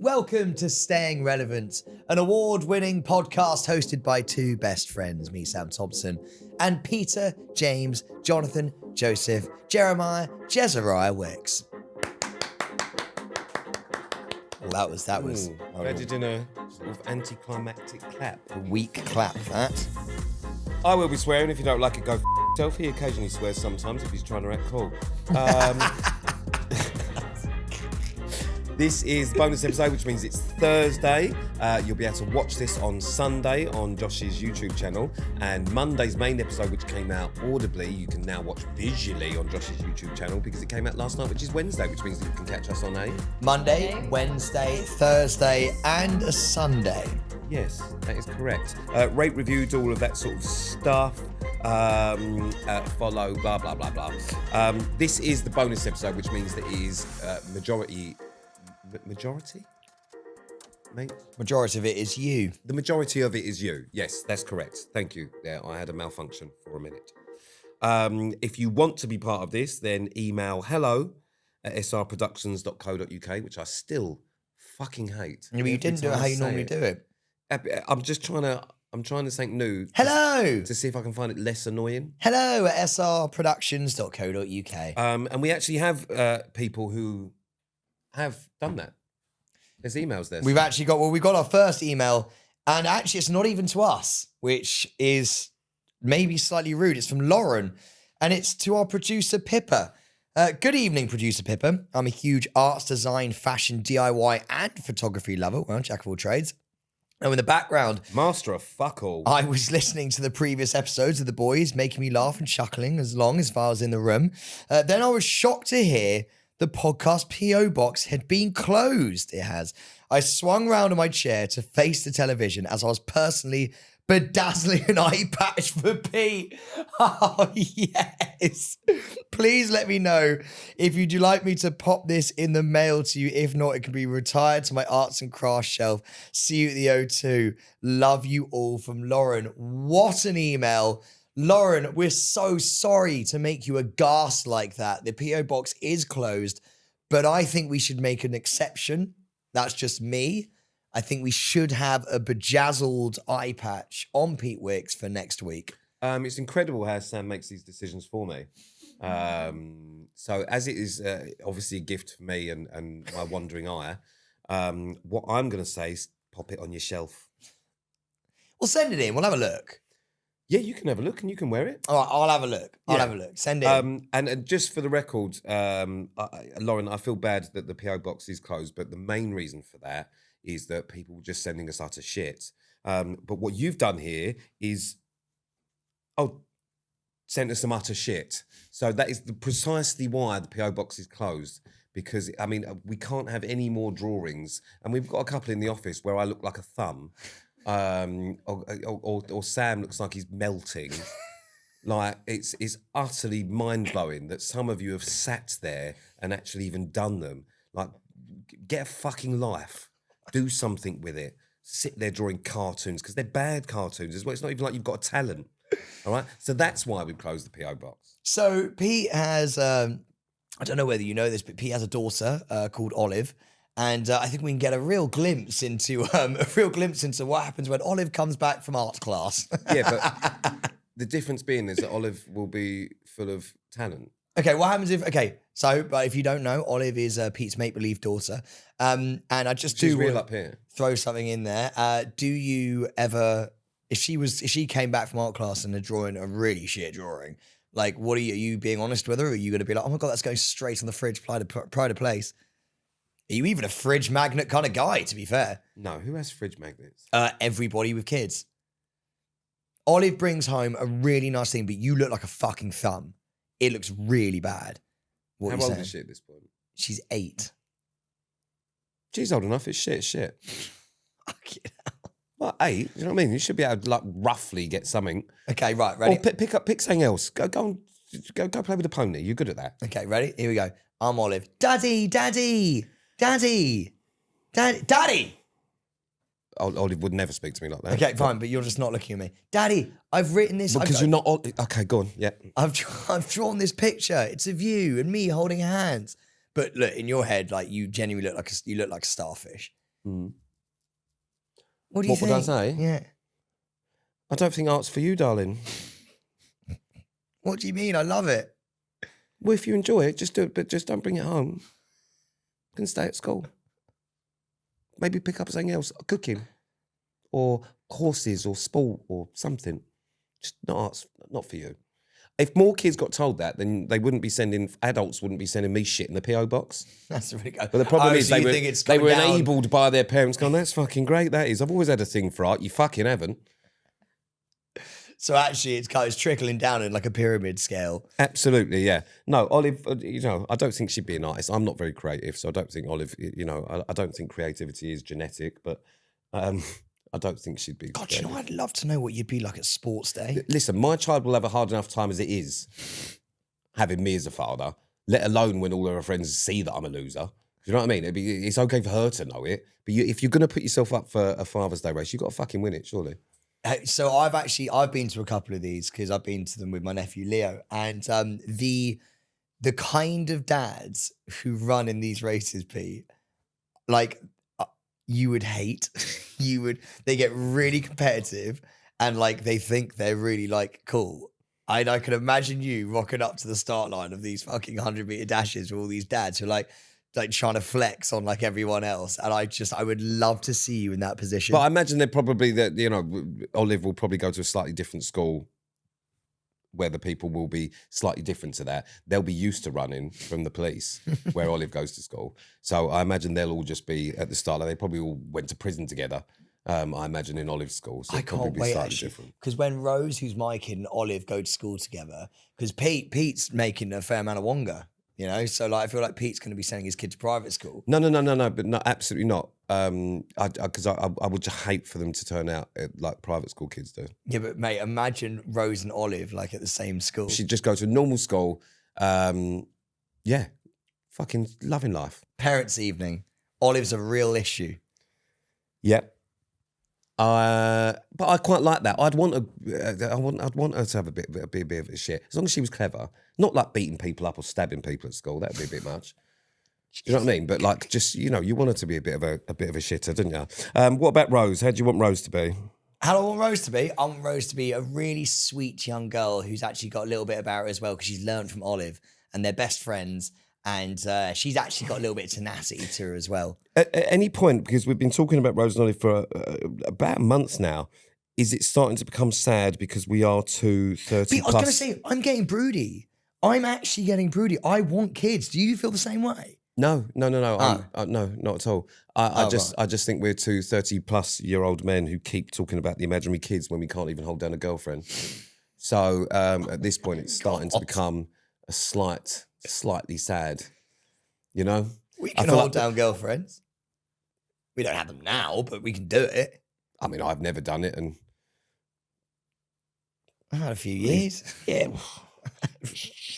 Welcome to Staying Relevant, an award-winning podcast hosted by two best friends, me, Sam Thompson, and Peter, James, Jonathan, Joseph, Jeremiah, Jezariah Wicks. Well, that was Bedded in a sort of anticlimactic clap. a weak clap, that. I will be swearing. If you don't like it, go f*** yourself. He occasionally swears sometimes if he's trying to act cool. This is bonus episode, which means it's Thursday. You'll be able to watch this on Sunday on Josh's YouTube channel. And Monday's main episode, which came out audibly, you can now watch visually on Josh's YouTube channel because it came out last night, which is Wednesday, which means that you can catch us on a... Monday, Wednesday, Thursday, and a Sunday. Yes, that is correct. Rate, review, do all of that sort of stuff. Follow, blah, blah, blah, blah. This is the bonus episode, which means that it is majority? Mate? Majority of it is you. The majority of it is you. Yes, that's correct. Thank you. Yeah, I had a malfunction for a minute. If you want to be part of this, then email hello@srproductions.co.uk, which I still fucking hate. Yeah, but you didn't do it how you normally do it. I'm trying to say something new. Hello! To see if I can find it less annoying. hello@srproductions.co.uk. And we actually have people who have done that. There's emails there. We've got our first email, and actually it's not even to us, which is maybe slightly rude. It's from Lauren, and it's to our producer Pippa. Good evening, producer Pippa. I'm a huge arts, design, fashion, DIY, and photography lover. Well, jack of all trades. Now, in the background, master of fuck all. I was listening to the previous episodes of The Boys, making me laugh and chuckling as far as I was in the room. Then I was shocked to hear the podcast P.O. box had been closed. It has. I swung round on my chair to face the television as I was personally bedazzling an eye patch for Pete. Oh, yes. Please let me know if you'd like me to pop this in the mail to you. If not, it can be retired to my arts and crafts shelf. See you at the O2. Love you all, from Lauren. What an email. Lauren, we're so sorry to make you aghast like that. The P.O. box is closed, but I think we should make an exception. That's just me. I think we should have a bedazzled eye patch on Pete Wicks for next week. It's incredible how Sam makes these decisions for me. So as it is obviously a gift for me and my wandering eye, what I'm going to say is pop it on your shelf. We'll send it in. We'll have a look. Yeah, you can have a look and you can wear it. All right, I'll have a look. I'll have a look. Send it in. And just for the record, Lauren, I feel bad that the PO box is closed, but the main reason for that is that people were just sending us utter shit. But what you've done here is, sent us some utter shit. So that is precisely why the PO box is closed. Because, I mean, we can't have any more drawings. And we've got a couple in the office where I look like a thumb. Or Sam looks like he's melting. Like, it's utterly mind-blowing that some of you have sat there and actually even done them. Like, get a fucking life. Do something with it. Sit there drawing cartoons, because they're bad cartoons as well. It's not even like you've got a talent. All right? So that's why we've closed the P.O. box. So Pete has, I don't know whether you know this, but Pete has a daughter called Olive. And I think we can get a real glimpse into what happens when Olive comes back from art class. Yeah, but the difference being is that Olive will be full of talent. Okay, what happens if... Okay, so but if you don't know, Olive is Pete's make-believe daughter. And I just She's real up here. Throw something in there. Do you ever... If she came back from art class and they're drawing a really shit drawing, like, are you being honest with her? Or are you going to be like, oh my God, that's going straight on the fridge, pride of place? Are you even a fridge magnet kind of guy, to be fair? No, who has fridge magnets? Everybody with kids. Olive brings home a really nice thing, but you look like a fucking thumb. It looks really bad. How old is she at this point? She's 8. She's old enough. It's shit. Fucking hell. What, 8? You know what I mean? You should be able to, like, roughly get something. Okay, right, ready? Or pick something else. Go play with the pony. You're good at that. Okay, ready? Here we go. I'm Olive. Daddy! Olive would never speak to me like that. Okay, fine, but you're just not looking at me. Daddy, I've written this. Because you're not... Okay, go on, yeah. I've drawn this picture. It's of you and me holding hands. But look, in your head, like, you genuinely look like a starfish. Mm. What do you What think? would I say? Yeah. I don't think art's for you, darling. What do you mean? I love it. Well, if you enjoy it, just do it, but just don't bring it home. You can stay at school. Maybe pick up something else, cooking, or horses, or sport, or something. Just not arts, not for you. If more kids got told that, then adults wouldn't be sending me shit in the PO box. That's really good. But the problem is so you they think it's were coming down- enabled by their parents going, that's fucking great, that is. I've always had a thing for art. You fucking haven't. So actually, it's trickling down in like a pyramid scale. Absolutely, yeah. No, Olive, I don't think she'd be an artist. I'm not very creative, so I don't think Olive, I don't think creativity is genetic, but I don't think she'd be. God, I'd love to know what you'd be like at sports day. Listen, my child will have a hard enough time as it is having me as a father, let alone when all of her friends see that I'm a loser. Do you know what I mean? It's okay for her to know it, but if you're going to put yourself up for a Father's Day race, you've got to fucking win it, surely. So I've been to a couple of these because I've been to them with my nephew Leo, and the kind of dads who run in these races, Pete, like you would hate. They get really competitive, and like they think they're really like cool. And I can imagine you rocking up to the start line of these fucking 100-meter dashes with all these dads who are like trying to flex on like everyone else. And I would love to see you in that position. But I imagine they're probably Olive will probably go to a slightly different school where the people will be slightly different to that. They'll be used to running from the police where Olive goes to school. So I imagine they'll all just be at the start. Like they probably all went to prison together. I imagine in Olive's school. So I it'll probably can't be wait slightly actually, different. because when Rose, who's my kid, and Olive go to school together, because Pete's making a fair amount of wonga, so like I feel like Pete's going to be sending his kid to private school. No, but no, absolutely not. Because I would just hate for them to turn out like private school kids do. Yeah, but mate, imagine Rose and Olive like at the same school. She'd just go to a normal school. Yeah, fucking loving life. Parents' evening. Olive's a real issue. Yeah. But I quite like that. I'd want her to have a bit of a shit, as long as she was clever. Not like beating people up or stabbing people at school. That'd be a bit much. Do you know what I mean? But like, just you want her to be a bit of a shitter, didn't you? What about Rose? How do you want Rose to be? How do I want Rose to be? I want Rose to be a really sweet young girl who's actually got a little bit about her as well, because she's learned from Olive and they're best friends. And she's actually got a little bit of tenacity to her as well. At any point, because we've been talking about Rose and Olive for about months now, is it starting to become sad because we are 230 I was going to say, I'm getting broody. I'm actually getting broody. I want kids. Do you feel the same way? No. No, not at all. I just right. think we're 2 30-plus-year-old men who keep talking about the imaginary kids when we can't even hold down a girlfriend. So at this point, it's starting to become a slightly sad, We can hold down girlfriends. We don't have them now, but we can do it. I mean, I've never done it, and I've had a few years. yeah.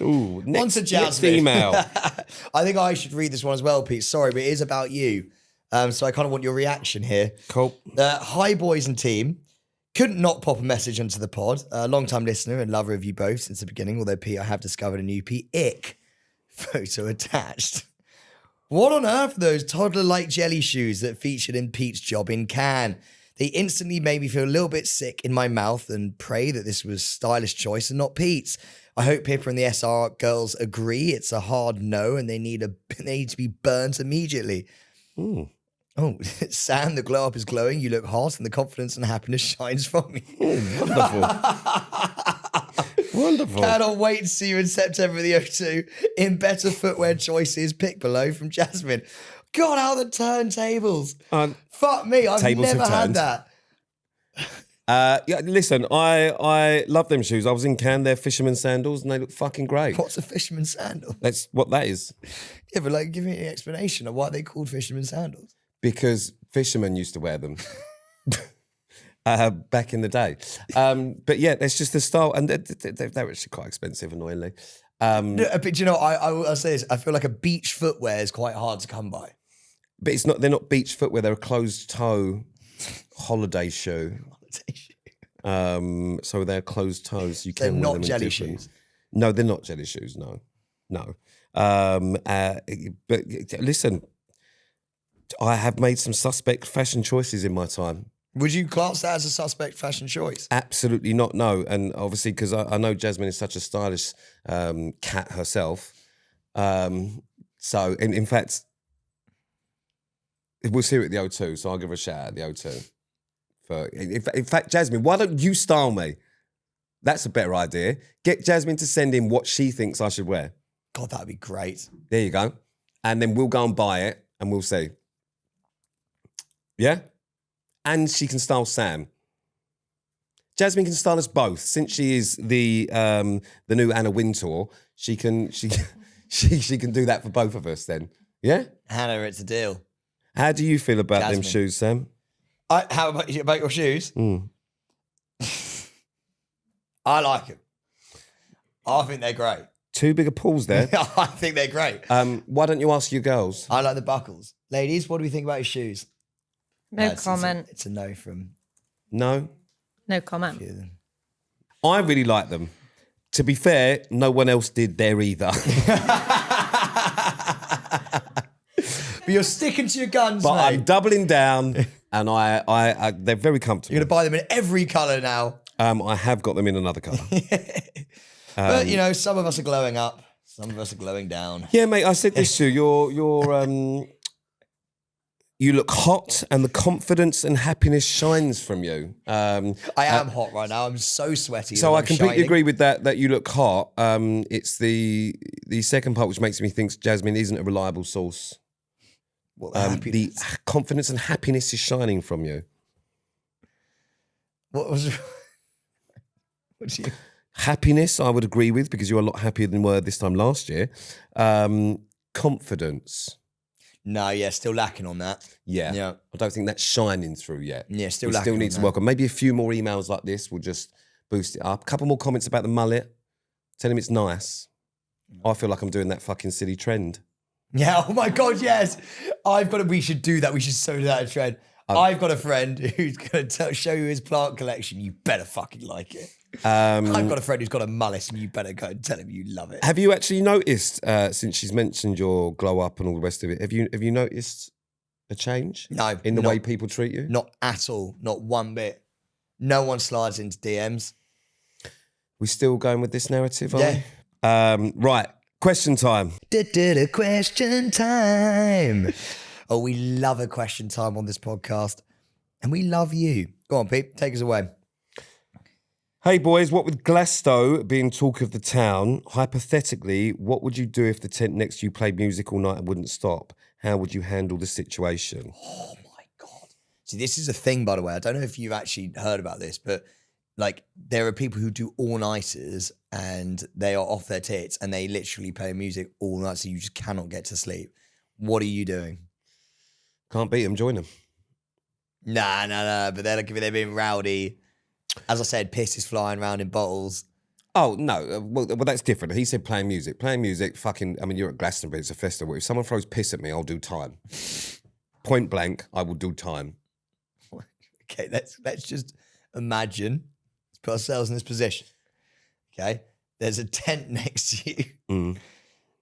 Ooh, On to Jasmine. next email. I think I should read this one as well, Pete. Sorry, but it is about you. So I kind of want your reaction here. Cool. Hi, boys and team. Couldn't not pop a message onto the pod. Long-time listener and lover of you both since the beginning, although, Pete, I have discovered a new Ick photo attached. What on earth are those toddler-like jelly shoes that featured in Pete's job in Cannes? They instantly made me feel a little bit sick in my mouth and pray that this was stylish choice and not Pete's. I hope Pippa and the SR girls agree it's a hard no and they need to be burnt immediately. Ooh. Oh, Sam, the glow up is glowing. You look hot and the confidence and happiness shines from you. Oh, wonderful. Wonderful. Cannot wait to see you in September the O2 in better footwear choices. Pick below from Yasmin. God, how the turntables. Fuck me, I've never had that. Yeah, listen, I love them shoes. I was in Cannes, they're fisherman sandals, and they look fucking great. What's a fisherman sandal? That's what that is. Yeah, but like, give me an explanation of why they called fisherman sandals. Because fishermen used to wear them back in the day. But yeah, that's just the style, and they're actually quite expensive, annoyingly. But you know, I'll say this: I feel like a beach footwear is quite hard to come by. But it's not. They're not beach footwear. They're a closed toe holiday shoe. So they're closed toes. You can wear them in jelly different- shoes. No, they're not jelly shoes. No. But listen, I have made some suspect fashion choices in my time. Would you class that as a suspect fashion choice? Absolutely not, no. And obviously, because I know Yasmin is such a stylish cat herself. So, in fact, we'll see her at the O2, so I'll give her a shout out at the O2. In fact, Yasmin, why don't you style me? That's a better idea. Get Yasmin to send in what she thinks I should wear. God, that'd be great. There you go. And then we'll go and buy it and we'll see. Yeah? And she can style Sam. Yasmin can style us both. Since she is the new Anna Wintour, she can do that for both of us then. Yeah? Hannah, it's a deal. How do you feel about Yasmin. them shoes, Sam? How about you, about your shoes? I like them. I think they're great. Too big a pause there. I think they're great. Why don't you ask your girls? I like the buckles. Ladies, what do we think about your shoes? No comment. It's a no from No? No comment. a few of them. I really like them. To be fair, no one else did there either. But you're sticking to your guns, But mate. I'm doubling down and I they're very comfortable. You're going to buy them in every colour now. I have got them in another colour. But, you know, some of us are glowing up. Some of us are glowing down. Yeah, mate, I said this to you. You look hot and the confidence and happiness shines from you. I am hot right now. I'm so sweaty. So that I I'm completely shining. agree with that you look hot. It's the second part which makes me think Yasmin isn't a reliable source. Well, The happiness. confidence and happiness is shining from you. What was... What do you... Happiness, I would agree with, because you're a lot happier than you were this time last year. Confidence. No, yeah, still lacking on that. Yeah. Yeah. I don't think that's shining through yet. Yeah, still we lacking still on need to that. work on. Maybe a few more emails like this will just boost it up. A couple more comments about the mullet. Tell him it's nice. I feel like I'm doing that fucking silly trend. Yeah, oh my God, yes. We should do that. We should so do that a trend. I've got a friend who's going to show you his plant collection. You better fucking like it. I've got a friend who's got a mullet and you better go and tell him you love it. Have you actually noticed, since she's mentioned your glow up and all the rest of it, have you noticed a change? No. In the way people treat you? Not at all. Not one bit. No one slides into DMs. We still going with this narrative, are Yeah. we? Right. Question time. Question time. Oh, we love a question time on this podcast. And we love you. Go on, Pete. Take us away. Hey boys, what with Glasgow being talk of the town, hypothetically, what would you do if the tent next to you played music all night and wouldn't stop? How would you handle the situation? Oh my God. See, this is a thing, by the way. I don't know if you've actually heard about this, but like there are people who do all-nighters and they are off their tits and they literally play music all night so you just cannot get to sleep. What are you doing? Can't beat them, join them. Nah. But they're being rowdy. As I said, piss is flying around in bottles. Oh, no. Well, that's different. He said playing music. Playing music, fucking, I mean, you're at Glastonbury, it's a festival. If someone throws piss at me, I'll do time. Point blank, I will do time. Okay, let's just imagine, let's put ourselves in this position. Okay, there's a tent next to you,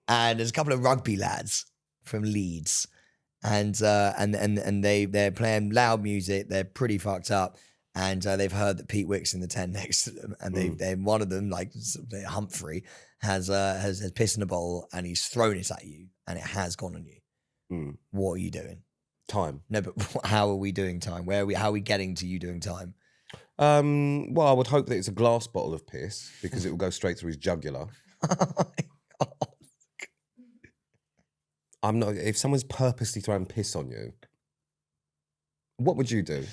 and there's a couple of rugby lads from Leeds, and they're playing loud music. They're pretty fucked up, and they've heard that Pete Wick's in the tent next to them, and they one of them, like Humphrey, has pissed in a bowl, and he's thrown it at you, and it has gone on you. What are you doing? Time. No, but how are we doing time? How are we getting to you doing time? Well, I would hope that it's a glass bottle of piss because it will go straight through his jugular. I'm not. If someone's purposely throwing piss on you, what would you do?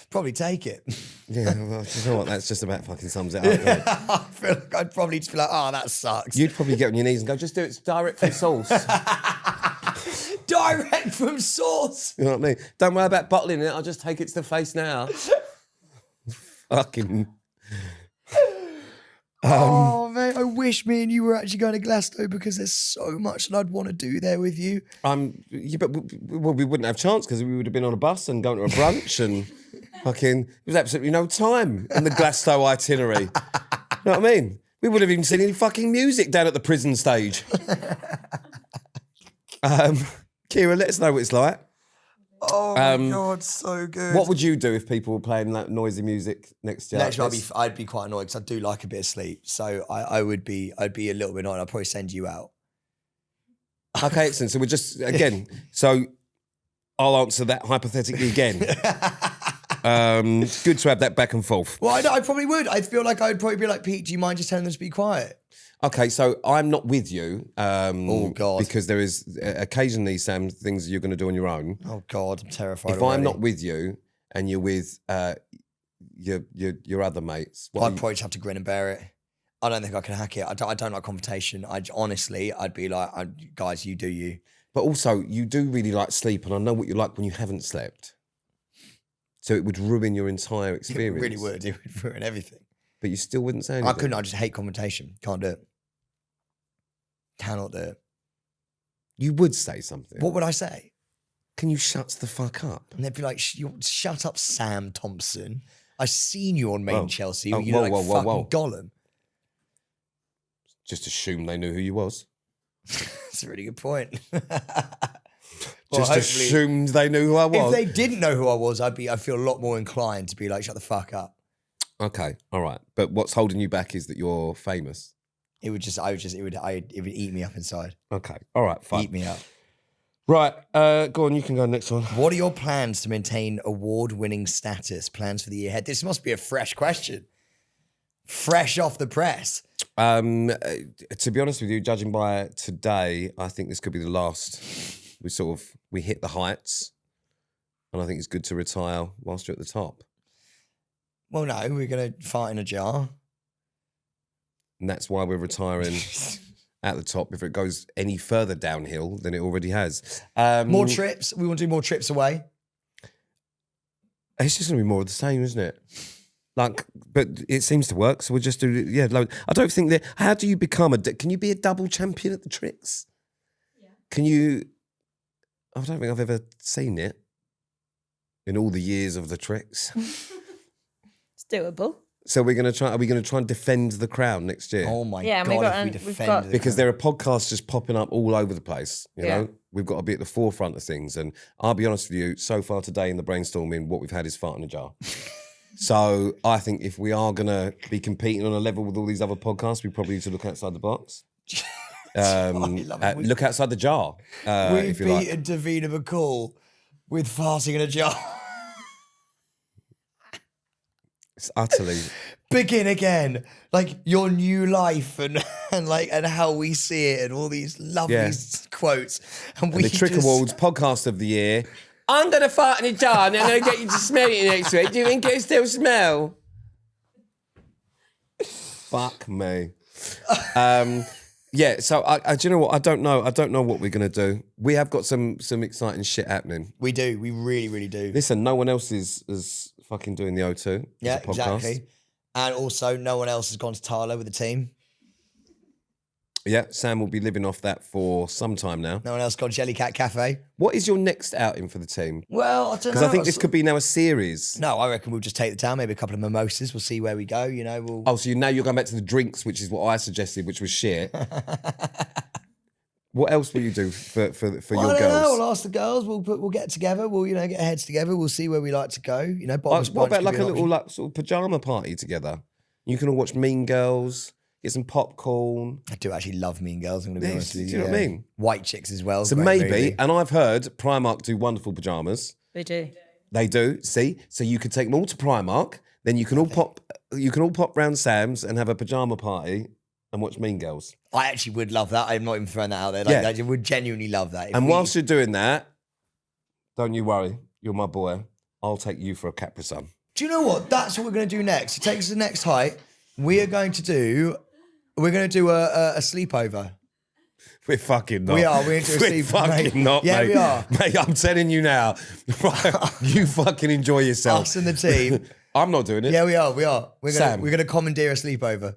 Probably take it. Yeah, well, you know what? That's just about fucking sums it up. Doesn't it? I feel like I'd probably just be like, oh, that sucks. You'd probably get on your knees and go, just do it. It's direct from source. Direct from source. You know what I mean? Don't worry about bottling it. I'll just take it to the face now. Fucking. Oh, mate, I wish me and you were actually going to Glasgow because there's so much that I'd want to do there with you. Yeah, but we wouldn't have chance because we would have been on a bus and going to a brunch and fucking. There was absolutely no time in the Glasgow itinerary. You know what I mean? We would have even seen any fucking music down at the prison stage. Kira, let us know what it's like. Oh my God, so good. What would you do if people were playing like noisy music next year? Next year, I'd be quite annoyed because I do like a bit of sleep. So I'd be a little bit annoyed. I'd probably send you out. Okay, excellent. So we're just, again, so I'll answer that hypothetically again. Good to have that back and forth. Well, I probably would. I feel like I'd probably be like, Pete, do you mind just telling them to be quiet? Okay, so I'm not with you. Oh, God. Because there is occasionally, Sam, things you're going to do on your own. Oh, God, I'm terrified If already. I'm not with you and you're with your other mates, I'd probably just have to grin and bear it. I don't think I can hack it. I don't like confrontation. Honestly, I'd be like, guys, you do you. But also, you do really like sleep, and I know what you like when you haven't slept. So it would ruin your entire experience. It really would. It would ruin everything. But you still wouldn't say anything. I couldn't. I just hate confrontation. Can't do it. Cannot do it. You would say something. What would I say? Can you shut the fuck up? And they'd be like, shut up, Sam Thompson. I've seen you on Main Chelsea. Oh, You're like fucking Gollum. Just assume they knew who you was. That's a really good point. Just assumed they knew who I was. If they didn't know who I was, I'd feel a lot more inclined to be like, shut the fuck up. Okay, all right. But what's holding you back is that you're famous. It would eat me up inside. Okay, all right, fine. Eat me up. Right, go on, you can go next one. What are your plans to maintain award-winning status? Plans for the year ahead? This must be a fresh question. Fresh off the press. To be honest with you, judging by today, I think this could be the last. We hit the heights, and I think it's good to retire whilst you're at the top. Well, no, we're going to fart in a jar. And that's why we're retiring at the top. If it goes any further downhill than it already has. More trips. We want to do more trips away. It's just going to be more of the same, isn't it? But it seems to work, so we'll just do, load. I don't think that, how do you become can you be a double champion at the tricks? Yeah. Can you, I don't think I've ever seen it in all the years of the tricks. It's doable. So are we going to try and defend the crown next year? Oh my God, if we defend because there are podcasts just popping up all over the place, you know? We've got to be at the forefront of things. And I'll be honest with you, so far today in the brainstorming, what we've had is fart in a jar. So I think if we are going to be competing on a level with all these other podcasts, we probably need to look outside the box. Look outside the jar. We've beaten Davina McCall with farting in a jar. It's utterly... Begin again. Like your new life and how we see it and all these lovely quotes. And the Trick Awards podcast of the year. I'm going to fart in a jar and I'm going to get you to smell it next week. Do you think it still smell? Fuck me. So do you know what? I don't know what we're going to do. We have got some exciting shit happening. We do. We really, really do. Listen, no one else is fucking doing the O2. Yeah, exactly. And also, no one else has gone to Tyler with the team. Yeah, Sam will be living off that for some time now. No one else gone Jellycat Cafe. What is your next outing for the team? Well, I don't know. Because I think this could be now a series. No, I reckon we'll just take the town, maybe a couple of mimosas. We'll see where we go, you know. So now you're going back to the drinks, which is what I suggested, which was shit. What else will you do for your girls? I don't know. We'll ask the girls. We'll get together. We'll get our heads together. We'll see where we like to go. You know, what about like a little sort of pajama party together? You can all watch Mean Girls, get some popcorn. I do actually love Mean Girls. I'm going to be honest with you. Do you know what I mean? White Chicks as well. So maybe, and I've heard Primark do wonderful pajamas. They do. They do. See, so you could take them all to Primark. Then you can all pop round Sam's and have a pajama party. And watch Mean Girls. I actually would love that. I'm not even throwing that out there. I would genuinely love that. Whilst you're doing that, don't you worry. You're my boy. I'll take you for a Capri Sun. Do you know what? That's what we're going to do next. To take us to the next height, we're going to do a sleepover. We're fucking not. We are. We're going to do a sleepover. Fucking not, yeah, mate. we are. Mate, I'm telling you now. You fucking enjoy yourself. Us and the team. I'm not doing it. Yeah, we are. We're going to commandeer a sleepover.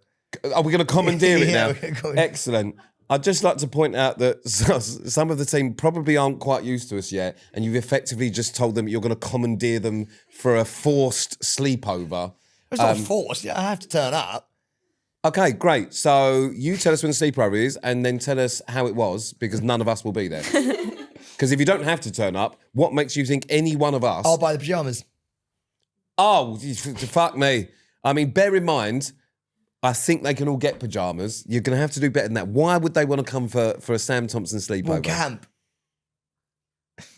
Are we going to commandeer it now? Yeah, Excellent. I'd just like to point out that some of the team probably aren't quite used to us yet, and you've effectively just told them you're going to commandeer them for a forced sleepover. It's not forced. I have to turn up. Okay, great. So you tell us when the sleepover is, and then tell us how it was, because none of us will be there. Because if you don't have to turn up, what makes you think any one of us... I'll buy the pyjamas. Oh, fuck me. I mean, bear in mind, I think they can all get pyjamas. You're going to have to do better than that. Why would they want to come for a Sam Thompson sleepover? We'll camp.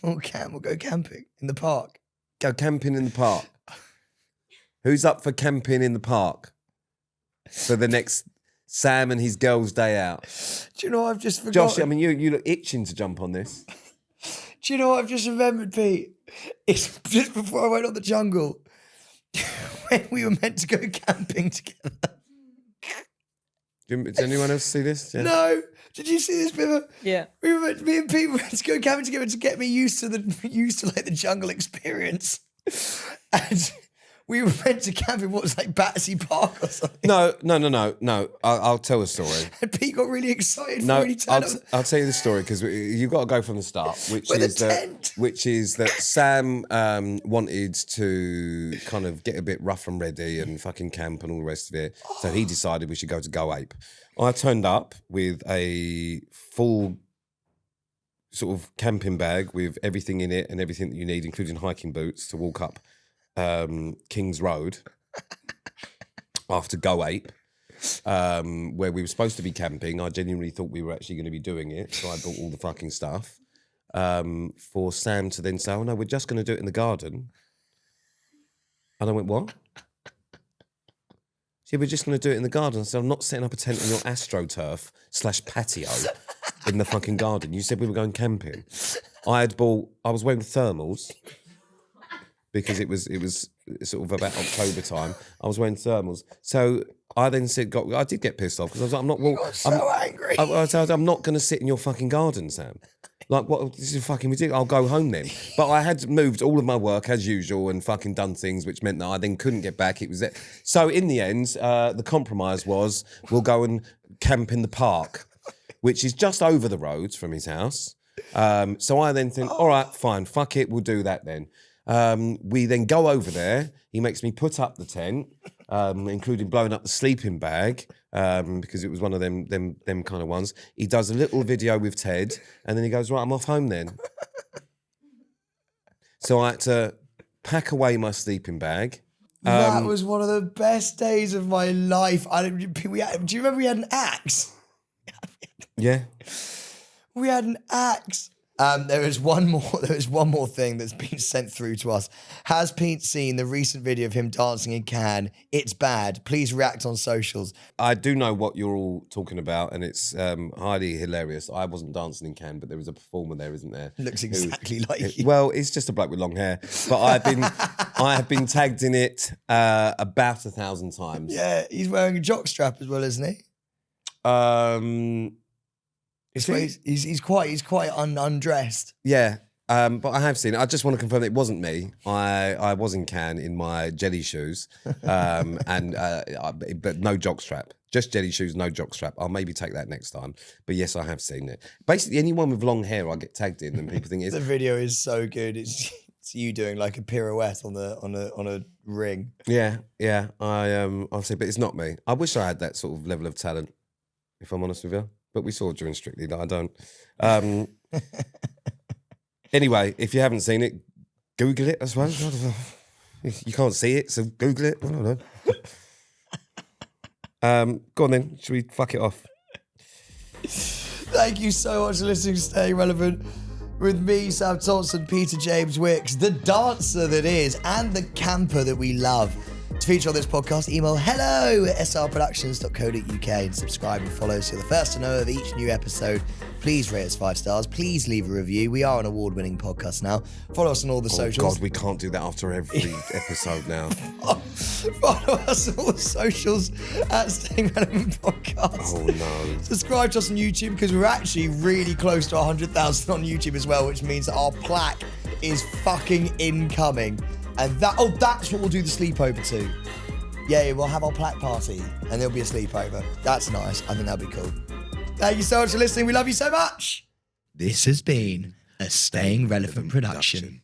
We'll go camping in the park. Go camping in the park. Who's up for camping in the park for the next Sam and his girls' day out? Do you know what I've just forgotten? Josh, I mean, you look itching to jump on this. Do you know what I've just remembered, Pete? It's just before I went on the jungle when we were meant to go camping together. Does anyone else see this? Yeah. No. Did you see this, Biver? Yeah. Me and Pete were meant to go camping together to get me used to like the jungle experience. And we were meant to camp in what was like Battersea Park or something. No. I'll tell a story. And Pete got really excited No, when he turned up. I'll tell you the story because you've got to go from the start, which With a is tent. that Sam wanted to kind of get a bit rough and ready and fucking camp and all the rest of it. So he decided we should go to Go Ape. I turned up with a full sort of camping bag with everything in it and everything that you need, including hiking boots to walk up King's Road after Go Ape, where we were supposed to be camping. I genuinely thought we were actually going to be doing it, so I bought all the fucking stuff for Sam to then say, "Oh no, we're just going to do it in the garden." And I went, "What?" Yeah, we're just going to do it in the garden. So I'm not setting up a tent on your AstroTurf / patio in the fucking garden. You said we were going camping. I was wearing thermals because it was sort of about October time. I was wearing thermals. So I then I did get pissed off because I was like, Angry. I'm not going to sit in your fucking garden, Sam. Like, what? This is fucking ridiculous. I'll go home then. But I had moved all of my work as usual and fucking done things, which meant that I then couldn't get back. It was it. So in the end, the compromise was we'll go and camp in the park, which is just over the road from his house. So I then think, all right, fine, fuck it, we'll do that then. We then go over there. He makes me put up the tent, including blowing up the sleeping bag, because it was one of them kind of ones. He does a little video with Ted, and then he goes, right, I'm off home then. So I had to pack away my sleeping bag. That was one of the best days of my life. Do you remember we had an axe? Yeah. We had an axe. There is one more thing that's been sent through to us. Has Pete seen the recent video of him dancing in Cannes? It's bad. Please react on socials. I do know what you're all talking about, and it's highly hilarious. I wasn't dancing in Cannes, but there was a performer there, isn't there? Looks exactly like you. Well, it's just a bloke with long hair, but I have been tagged in it about 1,000 times. Yeah, he's wearing a jockstrap as well, isn't he? He's quite undressed. Yeah, but I have seen it. I just want to confirm that it wasn't me. I was in Cannes in my jelly shoes, but no jockstrap. Just jelly shoes, no jockstrap. I'll maybe take that next time. But yes, I have seen it. Basically, anyone with long hair, I get tagged in, and people think it's the video is so good. It's you doing like a pirouette on a ring. Yeah. I'll say, but it's not me. I wish I had that sort of level of talent, if I'm honest with you. But we saw it during Strictly that I don't. Anyway, if you haven't seen it, Google it as well. You can't see it, so Google it. I don't know. Go on then. Should we fuck it off? Thank you so much for listening to Staying Relevant with me, Sam Thompson, Peter James Wicks, the dancer that is, and the camper that we love. To feature on this podcast, email hello@srproductions.co.uk and subscribe and follow so you're the first to know of each new episode. Please rate us 5 stars. Please leave a review. We are an award-winning podcast now. Follow us on all the socials. God, we can't do that after every episode now. Follow us on all the socials at Staying Relevant Podcast. Oh no. Subscribe to us on YouTube because we're actually really close to 100,000 on YouTube as well, which means that our plaque is fucking incoming. And that's what we'll do the sleepover to. Yeah, we'll have our plaque party and there'll be a sleepover. That's nice. I think that'll be cool. Thank you so much for listening. We love you so much. This has been a Staying Relevant production.